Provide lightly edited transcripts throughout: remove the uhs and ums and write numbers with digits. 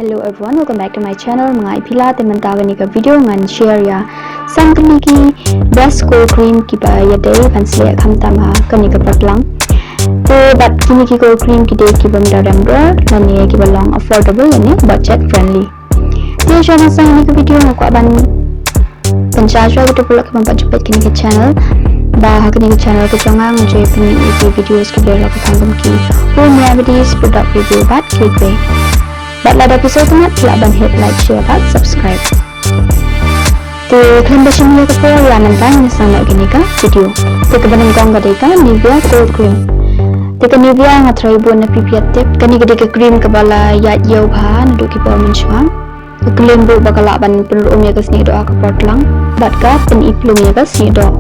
Hello everyone, welcome back to my channel. Mga ipila teman taga ni ka video ngan share ya. Sang kani ki best cold cream ki ba ya day pansle kham tama kani ka patlang. To but kini ki cold cream ki day ki bam daram do nani ki ba long affordable ani budget friendly. Te jana sang ni ka video ko aban panchajwa ko to pulak bam pajupet kini ka channel. Bah kini ka channel ko jangan je pini videos ki bela ko tangam ki home remedies product review bat clickbait. Baiklah episode tengah silakan hit like, share dan subscribe. Di klaim bersih ni ke pun yang nentang sama gini ka video. Di kebenaran kong kadeka Nivea Cold Cream. Di ke Nivea ngatrai buat na pipiat tip. Kani kadeka cream kebala yat yau bah naduk kita mencuang. Klaim bu bakal ban penurun ya kesni doa ke portlang. Batka peniplum ya kesni doa.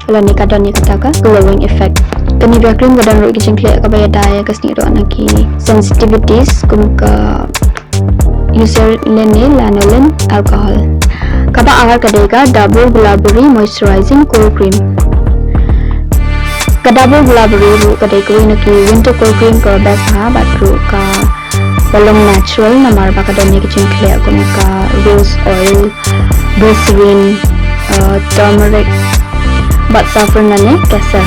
Kalau ni kadang ni kata ka glowing effect. Kani Nivea cream kadang roi kicing clear ka bayar daya kesni doa naki sensitivities kum ka user lene lanolin alcohol. Kaba agar kadeka double glaburi moisturizing cold cream. Ka double glaburi ru kadeka naki winter cold cream ka best ha bat ru ka balong natural namar ba kadang ni kicing clear kum ka rose oil, glycerin, turmeric, bat saffron nane kesar.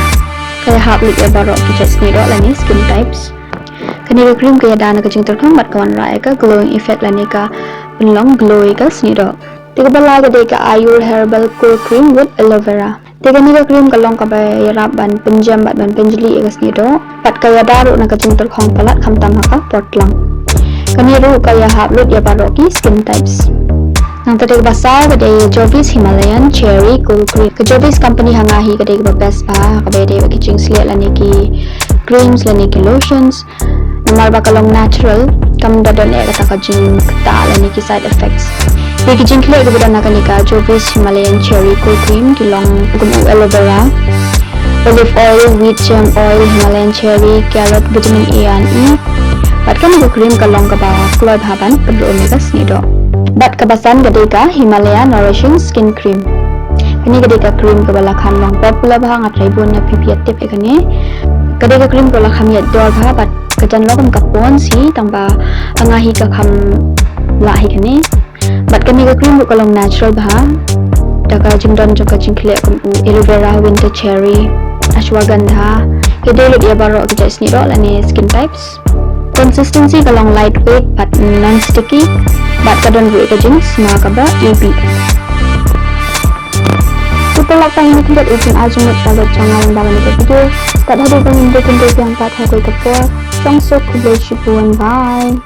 Kaya hap lik ya barok kicet sni do lani skin types. Kani cream kaya dana kacing terkang bat kawan raya ka glowing effect lani ka penlong glowy ka sni do. Tiga bala ka deka Ayur herbal cool cream with aloe vera. Tiga ni cream kalong ka bay rap ban penjam bat ban penjeli ka sni do. Bat kaya daru na kacing terkang palat kham tam ka portlang. Kani ru kaya hap lut ya barok ki skin types. Nang tadi basar kedai Jovis Himalayan Cherry Cool Cream. Ke Jovis company hangahi kedai ke best pa. Kedai dia bagi cing selit lani ki creams lani ki lotions. Namar bakalong natural. Kam dadon e kata kajing kata lani ki side effects. Bagi cing selit ke budan nakani ka Jovis Himalayan Cherry Cool Cream kilong gumu aloe vera, olive oil, wheat germ oil, Himalayan cherry, carrot, vitamin A and E. Batkan ko cream kalong ka ba kloy haban perlu omega snido. Bat kabasan kadeka Himalaya Nourishing Skin Cream. Kani kadeka cream kabala kham long popular bah ngatrai bun na pipiat tip ekane. Kadeka cream kabala kham yat dor bah bat kajan lokam kapon si tangba angahi ka kham lahi kane. Bat kani ka cream kalong natural bah. Daka jimdon joka jingkle kum aloe vera, winter cherry, ashwagandha. Kedai dia baro kita sini do lani skin types. Consistency kalong lightweight but non-sticky. Bat kadang buat kajing semua kaba EB. Itulah yang kita ujung ajumut kalau jangan dalam video. Tak ada pemimpin yang tak ada kepor. Langsung ke bye.